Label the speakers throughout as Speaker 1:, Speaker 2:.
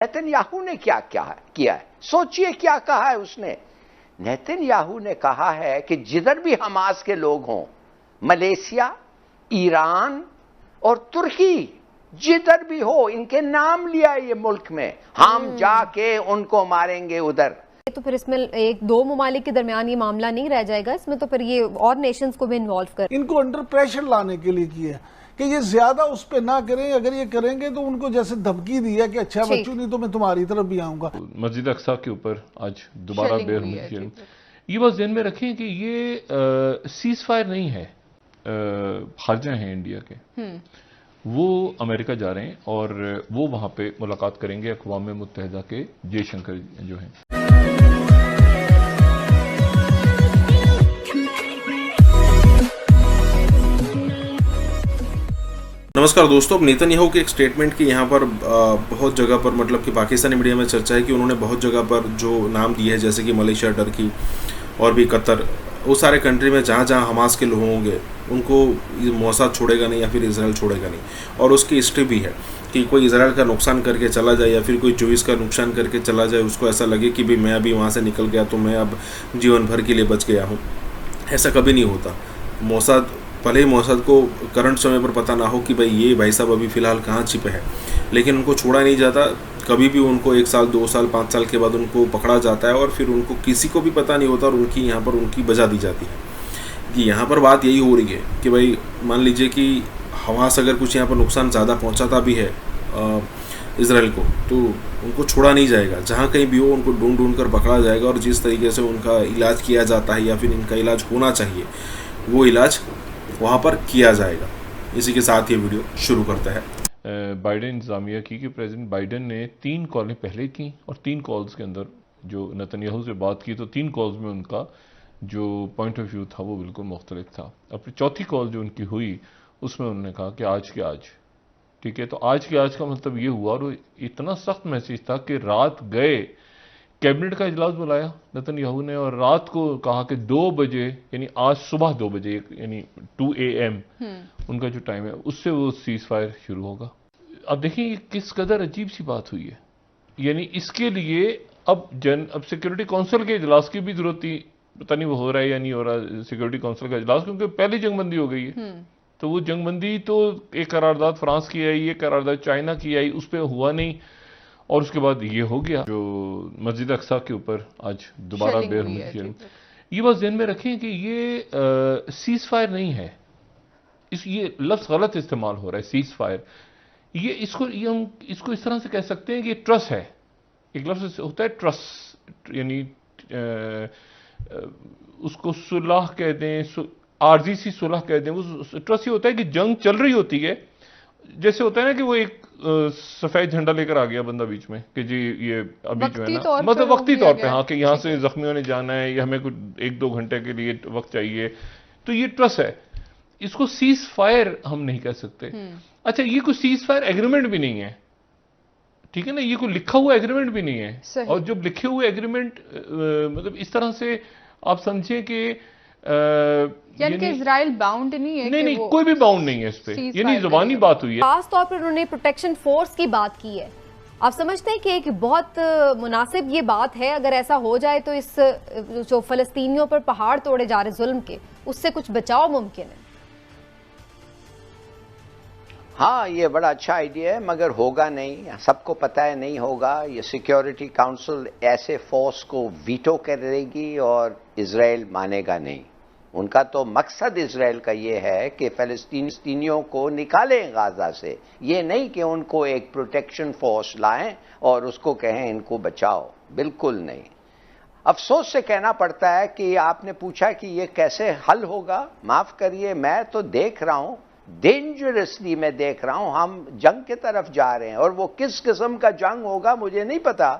Speaker 1: Netanyahu ने क्या क्या किया है? सोचिए क्या कहा है उसने। नेतन्याहू ने कहा है कि जिधर भी हमास के लोग हों, मलेशिया, ईरान और तुर्की, जिधर भी हो, इनके नाम लिया ये मुल्क में, हम जाके उनको मारेंगे उधर।
Speaker 2: तो फिर इसमें एक दो ममालिक के दरमियान ये मामला नहीं रह जाएगा, इसमें तो फिर ये और नेशंस को भी इन्वॉल्व कर,
Speaker 3: इनको अंडर प्रेशर लाने के लिए किया कि ये ज्यादा उस पे ना करें। अगर ये करेंगे तो उनको जैसे धमकी दी है कि अच्छा बच्चों, नहीं तो मैं तुम्हारी तरफ भी आऊंगा।
Speaker 4: मस्जिद अक्सा के ऊपर आज दोबारा बेरहमी, ये बस ध्यान में रखें कि ये सीज फायर नहीं है। खारजा हैं इंडिया के, वो अमेरिका जा रहे हैं और वो वहां पे मुलाकात करेंगे अक़वाम मुत्तहिदा के जयशंकर जो हैं।
Speaker 5: नमस्कार दोस्तों, नेतन्याहू के एक स्टेटमेंट की यहाँ पर बहुत जगह पर मतलब कि पाकिस्तानी मीडिया में चर्चा है कि उन्होंने बहुत जगह पर जो नाम दिए हैं, जैसे कि मलेशिया, टर्की और भी कतर, वो सारे कंट्री में जहाँ जहाँ हमास के लोग होंगे उनको मोसाद छोड़ेगा नहीं या फिर इसराइल छोड़ेगा नहीं। और उसकी हिस्ट्री भी है कि कोई इसराइल का नुकसान करके चला जाए या फिर कोई जूइस का नुकसान करके चला जाए, उसको ऐसा लगे कि भाई मैं अभी वहाँ से निकल गया तो मैं अब जीवन भर के लिए बच गया हूँ। ऐसा कभी नहीं होता। मोसाद, भले ही मोसाद को करंट समय पर पता ना हो कि भाई ये भाई साहब अभी फ़िलहाल कहाँ छिपे हैं, लेकिन उनको छोड़ा नहीं जाता कभी भी। उनको 1 साल, 2 साल, 5 साल के बाद उनको पकड़ा जाता है और फिर उनको किसी को भी पता नहीं होता और उनकी यहाँ पर उनकी बजा दी जाती है। कि यहाँ पर बात यही हो रही है कि भाई मान लीजिए कि हमास अगर कुछ यहाँ पर नुकसान ज़्यादा पहुँचाता भी है इसराइल को, तो उनको छोड़ा नहीं जाएगा। जहाँ कहीं भी हो उनको ढूंढ कर पकड़ा जाएगा और जिस तरीके से उनका इलाज किया जाता है या फिर इनका इलाज होना चाहिए वो इलाज वहाँ पर किया जाएगा। इसी के साथ ये वीडियो शुरू करता है।
Speaker 4: बाइडेन इंतजामिया की कि प्रेसिडेंट बाइडेन ने 3 कॉलें पहले की और 3 कॉल्स के अंदर जो नेतन्याहू से बात की, तो 3 कॉल्स में उनका जो पॉइंट ऑफ व्यू था वो बिल्कुल मुख्तलिफ था। अब चौथी कॉल जो उनकी हुई उसमें उन्होंने कहा कि आज के आज, ठीक है। तो आज के आज का मतलब ये हुआ, और इतना सख्त मैसेज था कि रात गए कैबिनेट का इजलास बुलाया नेतन्याहू ने और रात को कहा कि 2 बजे, यानी आज सुबह 2 बजे, यानी 2 AM उनका जो टाइम है, उससे वो सीज फायर शुरू होगा। अब देखिए किस कदर अजीब सी बात हुई है। यानी इसके लिए अब सिक्योरिटी काउंसिल के इजलास की भी जरूरत थी। पता नहीं वो हो रहा है या नहीं हो रहा सिक्योरिटी काउंसिल का इजलास, क्योंकि पहली जंगबंदी हो गई है। तो वो जंगबंदी तो एक करारदाद फ्रांस की आई, एक करारदाद चाइना की आई, उस पर हुआ नहीं और उसके बाद ये हो गया जो मस्जिद अक्सा के ऊपर आज दोबारा बेरहमी। ये बस ध्यान में रखें कि ये सीज फायर नहीं है। ये लफ्ज़ गलत इस्तेमाल हो रहा है, सीज फायर। हम इसको इस तरह से कह सकते हैं कि ट्रस्ट है। एक लफ्ज़ होता है ट्रस्ट, यानी उसको सुलह कह दें, आर्जी सी सुलह कह दें। वो ट्रस्ट ये होता है कि जंग चल रही होती है, जैसे होता है ना कि वो एक सफेद झंडा लेकर आ गया बंदा बीच में कि जी ये अभी जो है ना, मतलब वक्ती तौर पे, हाँ, कि यहाँ से जख्मियों ने जाना है या हमें कुछ 1-2 घंटे के लिए वक्त चाहिए, तो ये ट्रस्ट है। इसको सीज फायर हम नहीं कह सकते। अच्छा, ये कोई सीज फायर एग्रीमेंट भी नहीं है, ठीक है ना, ये कोई लिखा हुआ एग्रीमेंट भी नहीं है। और जब लिखे हुए एग्रीमेंट मतलब इस तरह से आप समझें कि
Speaker 6: यानी कि इजराइल बाउंड नहीं है।
Speaker 4: नहीं, कोई भी बाउंड नहीं है इस पे, यानी ज़बानी बात हुई है।
Speaker 2: खास तौर पर उन्होंने प्रोटेक्शन फोर्स की बात की है। आप समझते हैं कि एक बहुत मुनासिब ये बात है, अगर ऐसा हो जाए तो इस जो फलस्तीनियों पर पहाड़ तोड़े जा रहे जुल्म के, उससे कुछ बचाव मुमकिन है?
Speaker 1: हाँ, ये बड़ा अच्छा आइडिया है, मगर होगा नहीं। सबको पता है नहीं होगा। ये सिक्योरिटी काउंसिल ऐसे फोर्स को वीटो कर देगी और इजराइल मानेगा नहीं। उनका तो मकसद इजराइल का ये है कि फलस्तीनियों को निकालें गाजा से, ये नहीं कि उनको एक प्रोटेक्शन फोर्स लाएं और उसको कहें इनको बचाओ। बिल्कुल नहीं। अफसोस से कहना पड़ता है कि आपने पूछा कि ये कैसे हल होगा। माफ करिए, मैं तो देख रहा हूं, डेंजरसली मैं देख रहा हूं, हम जंग की तरफ जा रहे हैं। और वो किस किस्म का जंग होगा मुझे नहीं पता,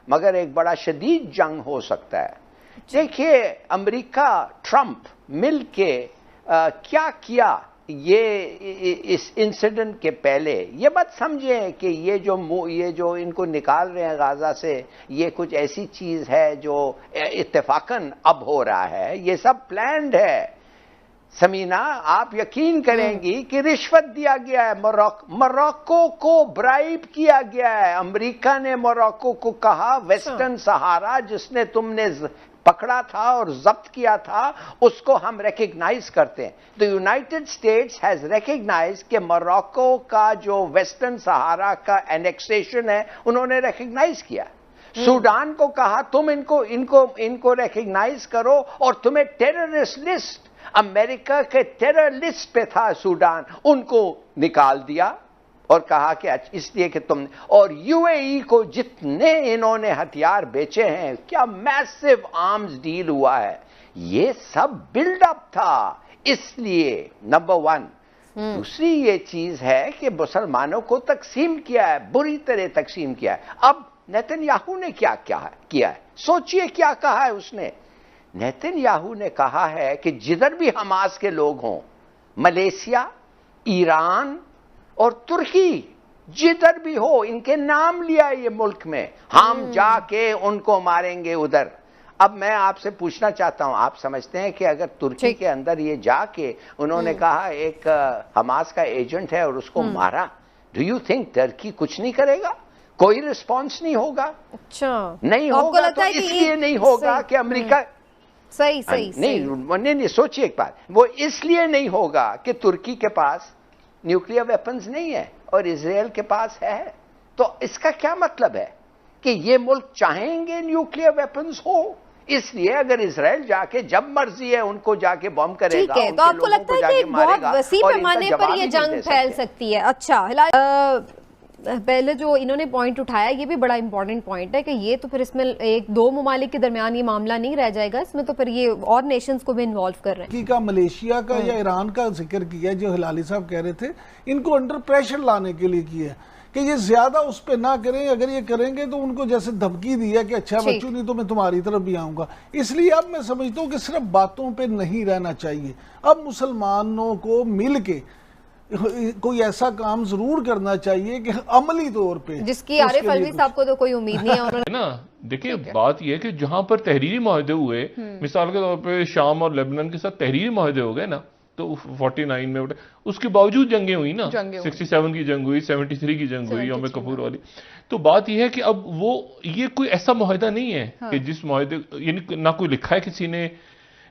Speaker 1: मगर एक बड़ा शदीद जंग हो सकता है। देखिए, अमेरिका, ट्रंप मिल के क्या किया ये इस इंसिडेंट के पहले। ये मत समझें कि ये जो इनको निकाल रहे हैं गाजा से, ये कुछ ऐसी चीज है जो इत्तेफाकन अब हो रहा है। ये सब प्लान्ड है। समीना, आप यकीन करेंगी कि रिश्वत दिया गया है। मोरक्को को ब्राइब किया गया है। अमेरिका ने मोरक्को को कहा वेस्टर्न सहारा जिसने तुमने पकड़ा था और जब्त किया था उसको हम रिकग्नाइज करते हैं। The United States has recognize कि मोरक्को का जो वेस्टर्न सहारा का एनेक्सेशन है उन्होंने रिकग्नाइज किया। सूडान को कहा तुम इनको रिकग्नाइज करो और तुम्हें टेररिस्ट लिस्ट, अमेरिका के टेरर लिस्ट पे था सूडान, उनको निकाल दिया और कहा कि इसलिए कि तुम, और यूएई को जितने इन्होंने हथियार बेचे हैं, क्या मैसिव आर्म्स डील हुआ है, ये सब बिल्डअप था। इसलिए नंबर 1। दूसरी ये चीज है कि मुसलमानों को तकसीम किया है, बुरी तरह तकसीम किया है। अब नेतन्याहू ने क्या किया है, सोचिए क्या कहा है उसने। नेतन्याहू ने कहा है कि जिधर भी हमास के लोग हों, मलेशिया, ईरान और तुर्की, जिधर भी हो, इनके नाम लिया ये मुल्क में, हम जाके उनको मारेंगे उधर। अब मैं आपसे पूछना चाहता हूं, आप समझते हैं कि अगर तुर्की के अंदर ये जाके उन्होंने कहा एक हमास का एजेंट है और उसको मारा, डू यू थिंक टर्की कुछ नहीं करेगा? कोई रिस्पॉन्स नहीं होगा?
Speaker 2: अच्छा,
Speaker 1: नहीं होगा तो इसलिए नहीं होगा कि अमेरिका
Speaker 2: सही
Speaker 1: नहीं, सोचिए एक बात, वो इसलिए नहीं होगा कि तुर्की के पास न्यूक्लियर वेपन्स नहीं है और इजराइल के पास है। तो इसका क्या मतलब है कि ये मुल्क चाहेंगे न्यूक्लियर वेपन्स हो, इसलिए अगर इजराइल जाके जब मर्जी है उनको जाके बॉम्ब करेगा।
Speaker 2: ठीक है, तो आपको लगता है कि बहुत वसी पैमाने पर ये जंग फैल सकती है? अच्छा, पहले जो इन्होंने पॉइंट उठाया ये भी बड़ा इंपॉर्टेंट पॉइंट है कि ये तो फिर इसमें एक दो ममालिक के दरमियान ये मामला नहीं रह जाएगा, इसमें तो फिर ये और नेशंस को भी इन्वॉल्व कर रहे हैं।
Speaker 3: का मलेशिया का या ईरान का जिक्र किया जो हिलाली साहब कह रहे थे, इनको अंडर प्रेशर लाने के लिए किया कि ये ज्यादा उस पर ना करें, अगर ये करेंगे तो उनको जैसे धमकी दी है कि अच्छा बच्चों नहीं तो मैं तुम्हारी तरफ भी आऊंगा। इसलिए अब मैं समझता हूँ कि सिर्फ बातों पे नहीं रहना चाहिए, अब मुसलमानों को मिल के कोई ऐसा काम जरूर करना चाहिए कि अमली तौर पे,
Speaker 2: जिसकी आरिफ अलवी साहब को तो कोई उम्मीद नहीं है
Speaker 4: ना। देखिए बात यह है कि जहां पर तहरीरी माहदे हुए, मिसाल के तौर पे शाम और लेबनान के साथ तहरीरी माहदे हो गए ना, तो 49 में उसके बावजूद जंगें हुई ना, 67 की जंग हुई, 73 की जंग हुई योम कपूर वाली। तो बात यह है कि अब वो ये कोई ऐसा माहदा नहीं है कि जिस माहदे, यानी ना कोई लिखा है किसी ने,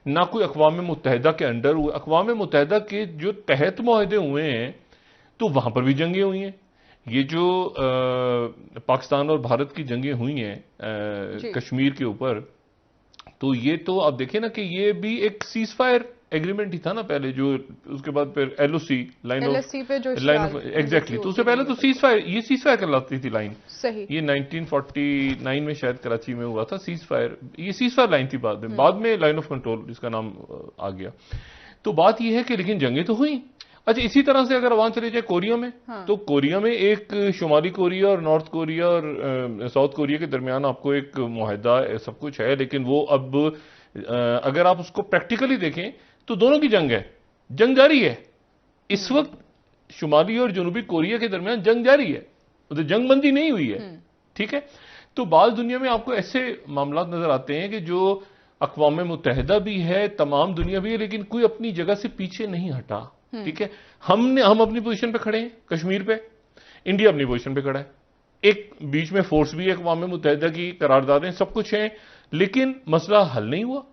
Speaker 4: ना कोई अक़वाम मुत्तहिदा के अंडर हुए। अक़वाम मुत्तहिदा के जो तहत माहदे हुए हैं तो वहां पर भी जंगें हुई हैं। ये जो पाकिस्तान और भारत की जंगें हुई हैं कश्मीर के ऊपर, तो ये तो आप देखिए ना कि ये भी एक सीज फायर एग्रीमेंट ही था ना पहले, जो उसके बाद फिर LOC लाइन ऑफ एग्जैक्टली, तो उससे पहले तो सीज फायर कहलाती थी लाइन।
Speaker 6: सही,
Speaker 4: ये 1949 में शायद कराची में हुआ था सीज फायर, ये सीज फायर लाइन थी। बाद में लाइन ऑफ कंट्रोल इसका नाम आ गया। तो बात ये है कि लेकिन जंगें तो हुई। अच्छा, इसी तरह से अगर वहां चले जाए कोरिया में, तो कोरिया में एक शुमाली कोरिया और नॉर्थ कोरिया और साउथ कोरिया के दरमियान आपको एक मुआहदा सब कुछ है, लेकिन वो अब अगर आप उसको प्रैक्टिकली देखें तो दोनों की जंग है, जंग जारी है इस वक्त। शुमाली और जनूबी कोरिया के दरमियान जंग जारी है, तो जंग बंदी नहीं हुई है, ठीक है। तो बाल दुनिया में आपको ऐसे मामला नजर आते हैं कि जो अक़वाम मुत्तहिदा भी है, तमाम दुनिया भी है, लेकिन कोई अपनी जगह से पीछे नहीं हटा, ठीक है। हम अपनी पोजीशन पे खड़े हैं कश्मीर पे, इंडिया अपनी पोजीशन पे खड़ा है, एक बीच में फोर्स भी है अक़वाम मुत्तहिदा की, करारदादें सब कुछ हैं, लेकिन मसला हल नहीं हुआ,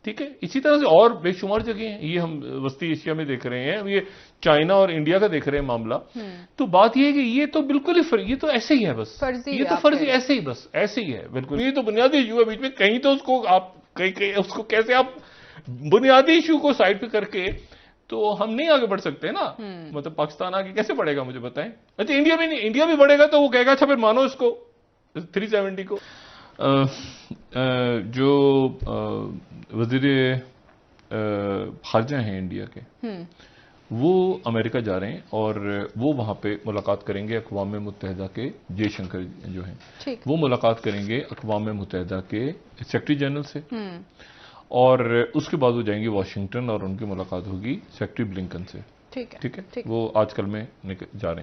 Speaker 4: ठीक है। इसी तरह से और बेशुमार जगह हैं, ये हम वस्ती एशिया में देख रहे हैं, ये चाइना और इंडिया का देख रहे हैं मामला। तो बात ये है कि ये तो बिल्कुल ही ये तो ऐसे ही है बस, ये तो फर्जी ऐसे ही बस ऐसे ही है बिल्कुल। ये तो बुनियादी इशू है बीच में, कहीं तो उसको आप कहीं उसको कैसे आप बुनियादी इशू को साइड पे करके तो हम नहीं आगे बढ़ सकते ना। मतलब पाकिस्तान आगे कैसे बढ़ेगा मुझे बताएं। अच्छा, इंडिया भी नहीं, इंडिया भी बढ़ेगा तो वो कहेगा अच्छा फिर मानो इसको 370 को। जो वज़ीर खारजा हैं इंडिया के, वो अमेरिका जा रहे हैं और वो वहां पे मुलाकात करेंगे अक़वाम मुत्तहिदा के जयशंकर जो हैं, वो मुलाकात करेंगे अक़वाम मुत्तहिदा के सेक्रेटरी जनरल से, और उसके बाद वो जाएंगे वाशिंगटन और उनकी मुलाकात होगी सेक्रेटरी ब्लिंकन से, ठीक है। वो आजकल में जा रहे हैं।